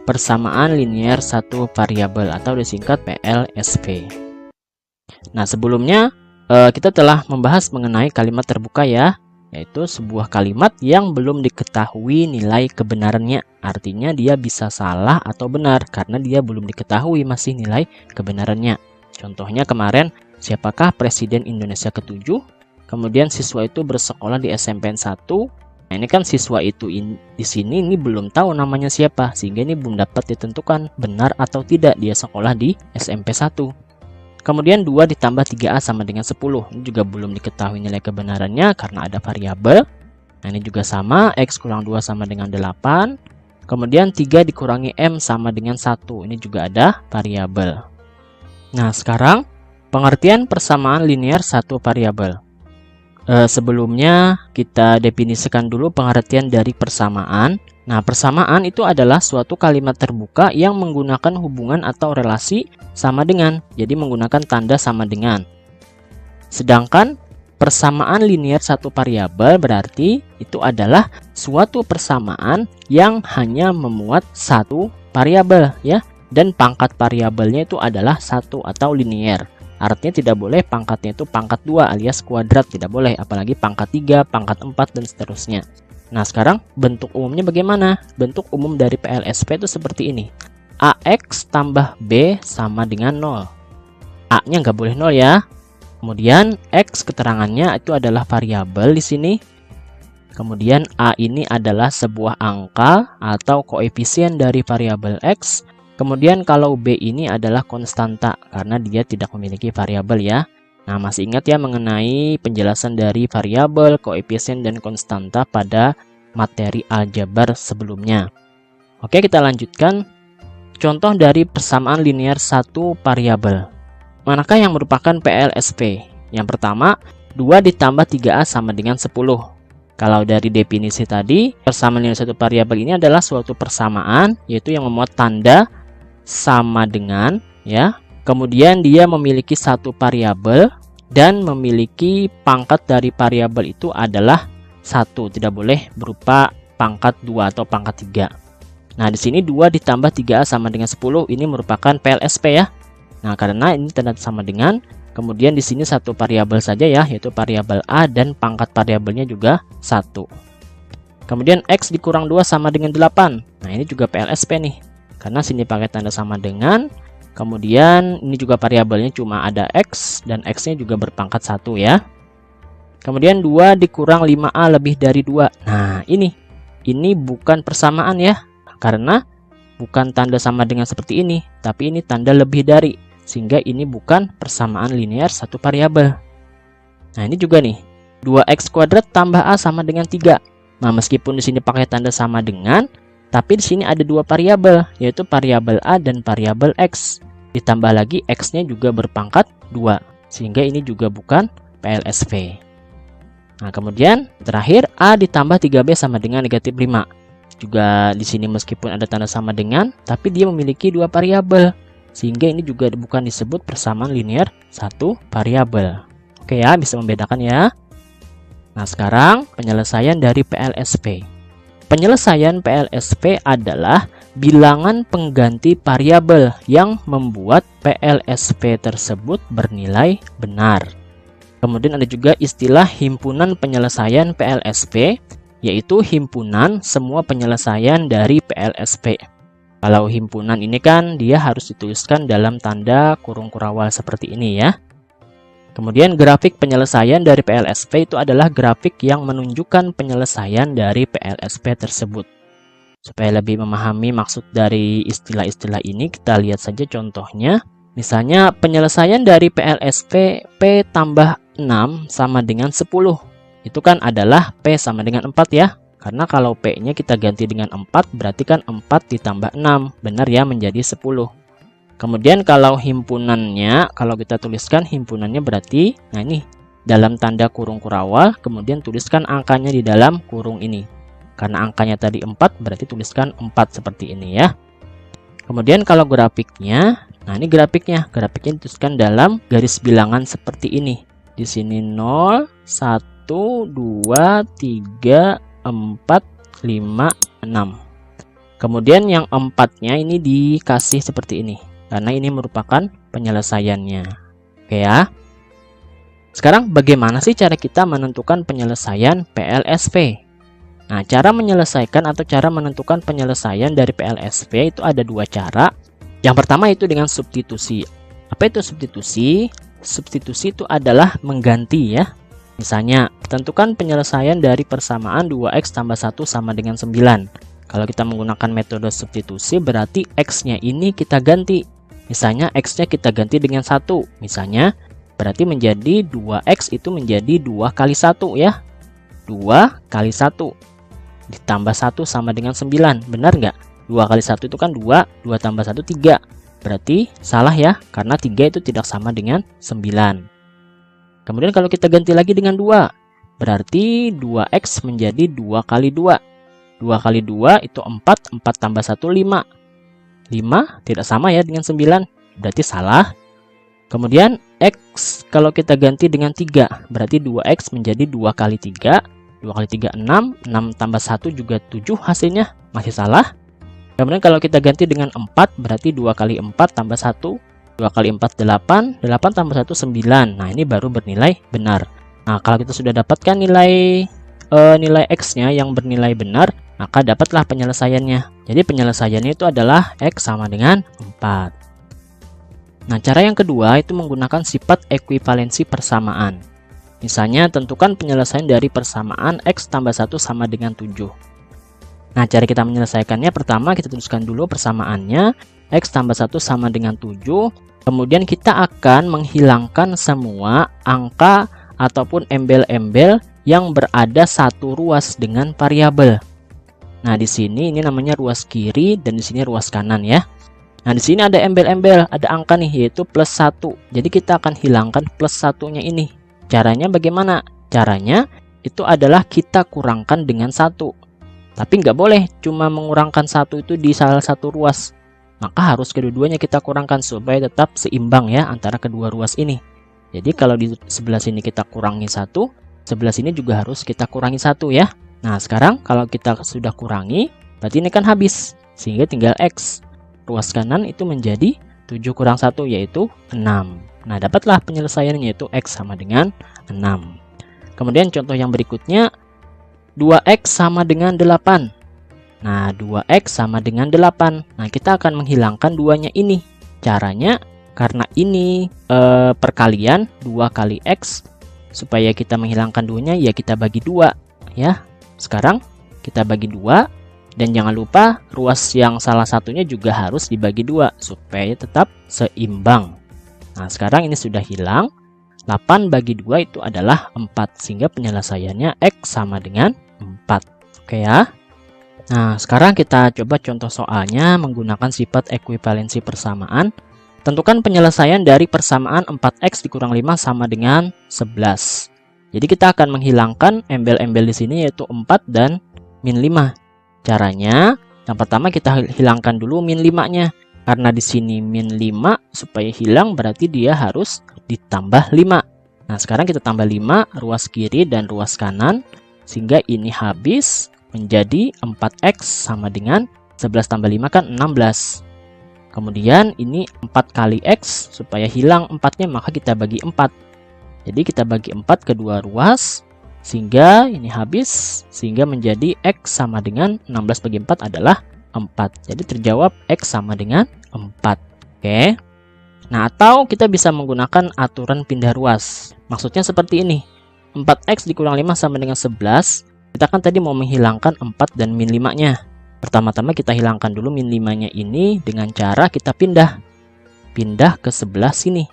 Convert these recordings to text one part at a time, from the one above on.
persamaan linier satu variabel atau disingkat PLSV. Nah, sebelumnya kita telah membahas mengenai kalimat terbuka ya, yaitu sebuah kalimat yang belum diketahui nilai kebenarannya. Artinya dia bisa salah atau benar karena dia belum diketahui masih nilai kebenarannya. Contohnya kemarin, siapakah Presiden Indonesia ke-7? Kemudian siswa itu bersekolah di SMPN 1. Nah, ini kan siswa itu di sini ini belum tahu namanya siapa, sehingga ini belum dapat ditentukan benar atau tidak dia sekolah di SMP 1. Kemudian 2 ditambah 3A sama dengan 10. Ini juga belum diketahui nilai kebenarannya karena ada variabel. Nah, ini juga sama, X kurang 2 sama dengan 8. Kemudian 3 dikurangi M sama dengan 1. Ini juga ada variabel. Nah, sekarang pengertian persamaan linier satu variabel. Sebelumnya kita definisikan dulu pengertian dari persamaan. Nah, persamaan itu adalah suatu kalimat terbuka yang menggunakan hubungan atau relasi sama dengan, jadi menggunakan tanda sama dengan. Sedangkan persamaan linier satu variabel berarti itu adalah suatu persamaan yang hanya memuat satu variabel ya, dan pangkat variabelnya itu adalah satu atau linier. Artinya tidak boleh pangkatnya itu pangkat 2 alias kuadrat, tidak boleh, apalagi pangkat 3, pangkat 4, dan seterusnya. Nah, sekarang bentuk umumnya bagaimana? Bentuk umum dari PLSV itu seperti ini. AX tambah B sama dengan 0. A-nya nggak boleh 0 ya. Kemudian X keterangannya itu adalah variabel di sini. Kemudian A ini adalah sebuah angka atau koefisien dari variabel X. Kemudian kalau B ini adalah konstanta karena dia tidak memiliki variabel ya. Nah, masih ingat ya mengenai penjelasan dari variabel, koefisien, dan konstanta pada materi aljabar sebelumnya. Oke, kita lanjutkan. Contoh dari persamaan linier satu variabel. Manakah yang merupakan PLSV? Yang pertama, 2 ditambah 3A sama dengan 10. Kalau dari definisi tadi, persamaan linier satu variabel ini adalah suatu persamaan, yaitu yang memuat tanda sama dengan ya. Kemudian dia memiliki satu variabel dan memiliki pangkat dari variabel itu adalah 1, tidak boleh berupa pangkat 2 atau pangkat 3. Nah, di sini 2 ditambah 3A sama dengan 10 ini merupakan PLSV ya. Nah, karena ini tanda sama dengan, kemudian di sini satu variabel saja ya, yaitu variabel A dan pangkat variabelnya juga 1. Kemudian X dikurang 2 sama dengan 8. Nah, ini juga PLSV nih. Karena sini pakai tanda sama dengan, kemudian ini juga variabelnya cuma ada X dan X-nya juga berpangkat 1 ya. Kemudian 2 dikurang 5A lebih dari 2. Nah, ini bukan persamaan ya. Karena bukan tanda sama dengan seperti ini, tapi ini tanda lebih dari. Sehingga ini bukan persamaan linier satu variabel. Nah, ini juga nih. 2X kuadrat tambah A sama dengan 3. Nah, meskipun di sini pakai tanda sama dengan, tapi di sini ada dua variabel, yaitu variabel A dan variabel X. Ditambah lagi X-nya juga berpangkat 2, sehingga ini juga bukan PLSV. Nah, kemudian terakhir A ditambah 3B sama dengan negatif 5. Juga di sini meskipun ada tanda sama dengan, tapi dia memiliki dua variabel, sehingga ini juga bukan disebut persamaan linier satu variabel. Oke ya, bisa membedakan ya. Nah, sekarang penyelesaian dari PLSV. Penyelesaian PLSV adalah bilangan pengganti variabel yang membuat PLSV tersebut bernilai benar. Kemudian ada juga istilah himpunan penyelesaian PLSV, yaitu himpunan semua penyelesaian dari PLSV. Kalau himpunan ini kan dia harus dituliskan dalam tanda kurung kurawal seperti ini ya. Kemudian grafik penyelesaian dari PLSV itu adalah grafik yang menunjukkan penyelesaian dari PLSV tersebut. Supaya lebih memahami maksud dari istilah-istilah ini, kita lihat saja contohnya. Misalnya penyelesaian dari PLSV P tambah 6 sama dengan 10. Itu kan adalah P sama dengan 4 ya. Karena kalau P-nya kita ganti dengan 4, berarti kan 4 ditambah 6. Benar ya, menjadi 10. Kemudian kalau himpunannya, kalau kita tuliskan himpunannya berarti, nah ini, dalam tanda kurung kurawal, kemudian tuliskan angkanya di dalam kurung ini. Karena angkanya tadi 4, berarti tuliskan 4 seperti ini ya. Kemudian kalau grafiknya, nah ini grafiknya dituliskan dalam garis bilangan seperti ini. Di sini 0, 1, 2, 3, 4, 5, 6. Kemudian yang 4-nya ini dikasih seperti ini, karena ini merupakan penyelesaiannya. Oke ya. Sekarang bagaimana sih cara kita menentukan penyelesaian PLSV? Nah, cara menyelesaikan atau cara menentukan penyelesaian dari PLSV itu ada dua cara. Yang pertama itu dengan substitusi. Apa itu substitusi? Substitusi itu adalah mengganti ya. Misalnya, tentukan penyelesaian dari persamaan 2x tambah 1 sama dengan 9. Kalau kita menggunakan metode substitusi, berarti x-nya ini kita ganti. Misalnya, x-nya kita ganti dengan 1. Misalnya, berarti menjadi 2x itu menjadi 2 kali 1 ya. 2 kali 1. Ditambah 1 sama dengan 9. Benar nggak? 2 kali 1 itu kan 2. 2 tambah 1, 3. Berarti salah ya, karena 3 itu tidak sama dengan 9. Kemudian kalau kita ganti lagi dengan 2, berarti 2x menjadi 2 kali 2. 2 kali 2 itu 4. 4 tambah 1, 5. 5 tidak sama ya dengan 9. Berarti salah. Kemudian x kalau kita ganti dengan 3, berarti 2x menjadi 2 kali 3. 2 kali 3, 6. 6 tambah 1 juga 7 hasilnya. Masih salah. Kemudian kalau kita ganti dengan 4, berarti 2 kali 4 tambah 1. 2 kali 4, 8. 8 tambah 1, 9. Nah, ini baru bernilai benar. Nah, kalau kita sudah dapatkan nilai x-nya yang bernilai benar, maka dapatlah penyelesaiannya. Jadi penyelesaiannya itu adalah x sama dengan 4. Nah, cara yang kedua itu menggunakan sifat ekuivalensi persamaan. Misalnya, tentukan penyelesaian dari persamaan x tambah 1 sama dengan 7. Nah, cara kita menyelesaikannya, pertama kita tuliskan dulu persamaannya. X tambah 1 sama dengan 7. Kemudian kita akan menghilangkan semua angka ataupun embel-embel yang berada satu ruas dengan variabel. Nah, di sini ini namanya ruas kiri dan di sini ruas kanan ya. Nah, di sini ada embel-embel, ada angka nih, yaitu plus 1. Jadi kita akan hilangkan plus 1-nya ini. Caranya bagaimana? Caranya itu adalah kita kurangkan dengan 1. Tapi nggak boleh cuma mengurangkan 1 itu di salah satu ruas. Maka harus kedua-duanya kita kurangkan supaya tetap seimbang ya antara kedua ruas ini. Jadi kalau di sebelah sini kita kurangi 1, sebelah sini juga harus kita kurangi 1 ya. Nah, sekarang kalau kita sudah kurangi, berarti ini kan habis. Sehingga tinggal x. Ruas kanan itu menjadi 7 kurang 1 yaitu 6. Nah, dapatlah penyelesaiannya yaitu x sama dengan 6. Kemudian contoh yang berikutnya, 2x sama dengan 8. Nah, 2x sama dengan 8. Nah, kita akan menghilangkan 2-nya ini. Caranya, karena ini perkalian 2 kali x, supaya kita menghilangkan 2-nya, ya kita bagi 2. Ya, sekarang kita bagi 2. Dan jangan lupa, ruas yang salah satunya juga harus dibagi 2, supaya tetap seimbang. Nah, sekarang ini sudah hilang. 8 bagi 2 itu adalah 4. Sehingga penyelesaiannya x sama dengan 4. Oke ya. Nah, sekarang kita coba contoh soalnya menggunakan sifat ekuivalensi persamaan. Tentukan penyelesaian dari persamaan 4x dikurang 5 sama dengan 11. Jadi kita akan menghilangkan embel-embel di sini yaitu 4 dan min 5. Caranya, yang pertama kita hilangkan dulu min 5-nya. Karena di sini min 5, supaya hilang berarti dia harus ditambah 5. Nah, sekarang kita tambah 5, ruas kiri dan ruas kanan. Sehingga ini habis menjadi 4x sama dengan 11 tambah 5 kan 16. Kemudian ini 4 kali x, supaya hilang 4-nya maka kita bagi 4. Jadi kita bagi 4 kedua ruas, sehingga ini habis, sehingga menjadi x sama dengan 16 bagi 4 adalah 4. Jadi terjawab x sama dengan 4. Oke. Nah, atau kita bisa menggunakan aturan pindah ruas. Maksudnya seperti ini. 4x dikurang 5 sama dengan 11. Kita kan tadi mau menghilangkan 4 dan min 5-nya. Pertama-tama kita hilangkan dulu min 5-nya ini dengan cara kita pindah. Pindah ke sebelah sini.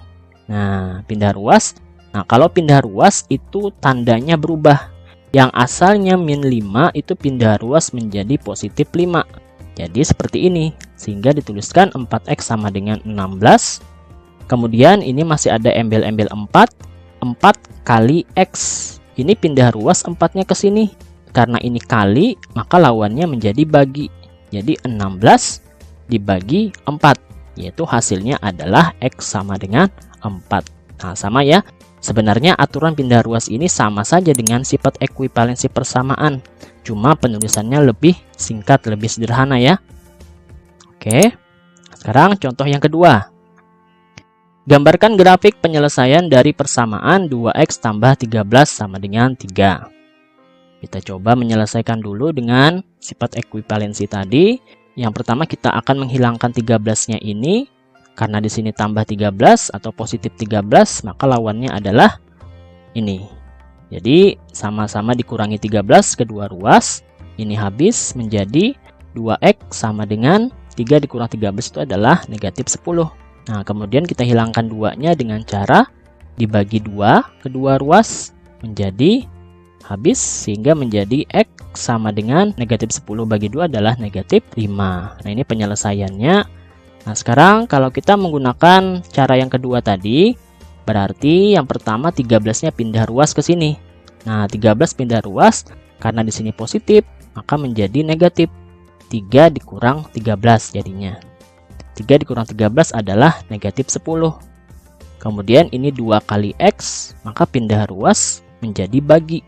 Nah, pindah ruas. Nah, kalau pindah ruas itu tandanya berubah. Yang asalnya min 5 itu pindah ruas menjadi positif 5. Jadi seperti ini, sehingga dituliskan 4x sama dengan 16. Kemudian ini masih ada embel-embel 4. 4 kali x. Ini pindah ruas 4-nya ke sini. Karena ini kali, maka lawannya menjadi bagi. Jadi 16 dibagi 4. Yaitu hasilnya adalah x sama dengan 4. Nah, sama ya. Sebenarnya aturan pindah ruas ini sama saja dengan sifat ekuivalensi persamaan. Cuma penulisannya lebih singkat, lebih sederhana ya. Oke, sekarang contoh yang kedua. Gambarkan grafik penyelesaian dari persamaan 2x tambah 13 sama dengan 3. Kita coba menyelesaikan dulu dengan sifat ekuivalensi tadi. Yang pertama kita akan menghilangkan 13-nya ini. Karena di sini tambah 13 atau positif 13, maka lawannya adalah ini. Jadi sama-sama dikurangi 13 kedua ruas. Ini habis menjadi 2x sama dengan 3 dikurang 13 itu adalah negatif 10. Nah, kemudian kita hilangkan 2-nya dengan cara dibagi 2 kedua ruas menjadi habis sehingga menjadi x sama dengan negatif 10 bagi 2 adalah negatif 5. Nah, ini penyelesaiannya. Nah, sekarang kalau kita menggunakan cara yang kedua tadi, berarti yang pertama 13-nya pindah ruas ke sini. Nah, 13 pindah ruas karena di sini positif, maka menjadi negatif. 3 dikurang 13 jadinya. 3 dikurang 13 adalah negatif 10. Kemudian ini 2 kali x, maka pindah ruas menjadi bagi.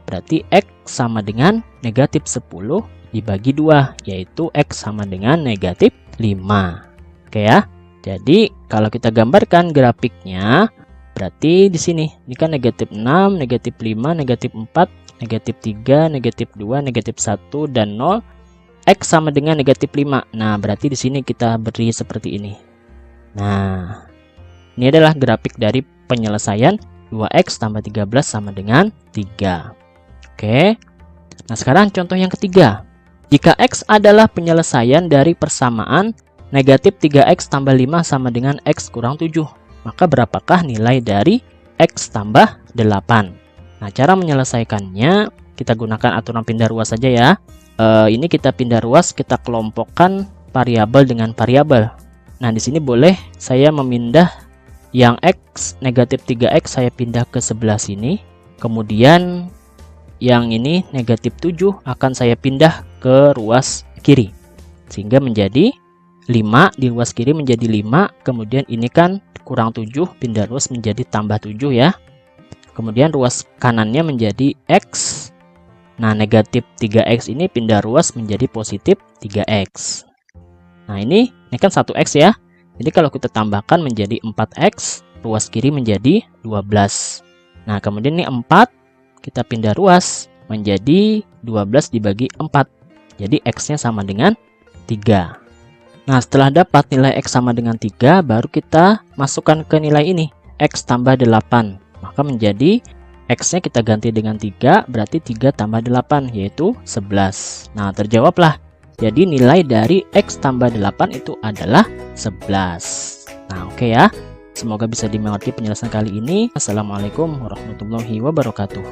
Berarti x sama dengan negatif 10 dibagi 2, yaitu x sama dengan negatif 5. Oke ya. Jadi kalau kita gambarkan grafiknya, berarti di sini ini kan negatif 6, negatif 5, negatif 4, negatif 3, negatif 2, negatif 1 dan 0. X sama dengan negatif 5. Nah, berarti di sini kita beri seperti ini. Nah, ini adalah grafik dari penyelesaian 2x tambah 13 sama dengan 3. Oke. Nah, sekarang contoh yang ketiga. Jika x adalah penyelesaian dari persamaan negatif 3x tambah 5 sama dengan x kurang 7, maka berapakah nilai dari x tambah 8? Nah, cara menyelesaikannya, kita gunakan aturan pindah ruas saja ya. Ini kita pindah ruas, kita kelompokkan variabel dengan variabel. Nah, di sini boleh saya memindah yang x negatif 3x saya pindah ke sebelah sini. Kemudian yang ini negatif 7 akan saya pindah ke ruas kiri. Sehingga menjadi 5, di ruas kiri menjadi 5. Kemudian ini kan kurang 7, pindah ruas menjadi tambah 7 ya. Kemudian ruas kanannya menjadi x. Nah, negatif 3x ini pindah ruas menjadi positif 3x. Nah, ini kan 1x ya. Jadi kalau kita tambahkan menjadi 4x, ruas kiri menjadi 12. Nah, kemudian ini 4, kita pindah ruas menjadi 12 dibagi 4. Jadi x-nya sama dengan 3. Nah, setelah dapat nilai x sama dengan 3, baru kita masukkan ke nilai ini, x tambah 8. Maka menjadi x-nya kita ganti dengan 3, berarti 3 tambah 8, yaitu 11. Nah, terjawablah. Jadi nilai dari x tambah 8 itu adalah 11. Nah, oke ya. Semoga bisa dimengerti penjelasan kali ini. Assalamualaikum warahmatullahi wabarakatuh.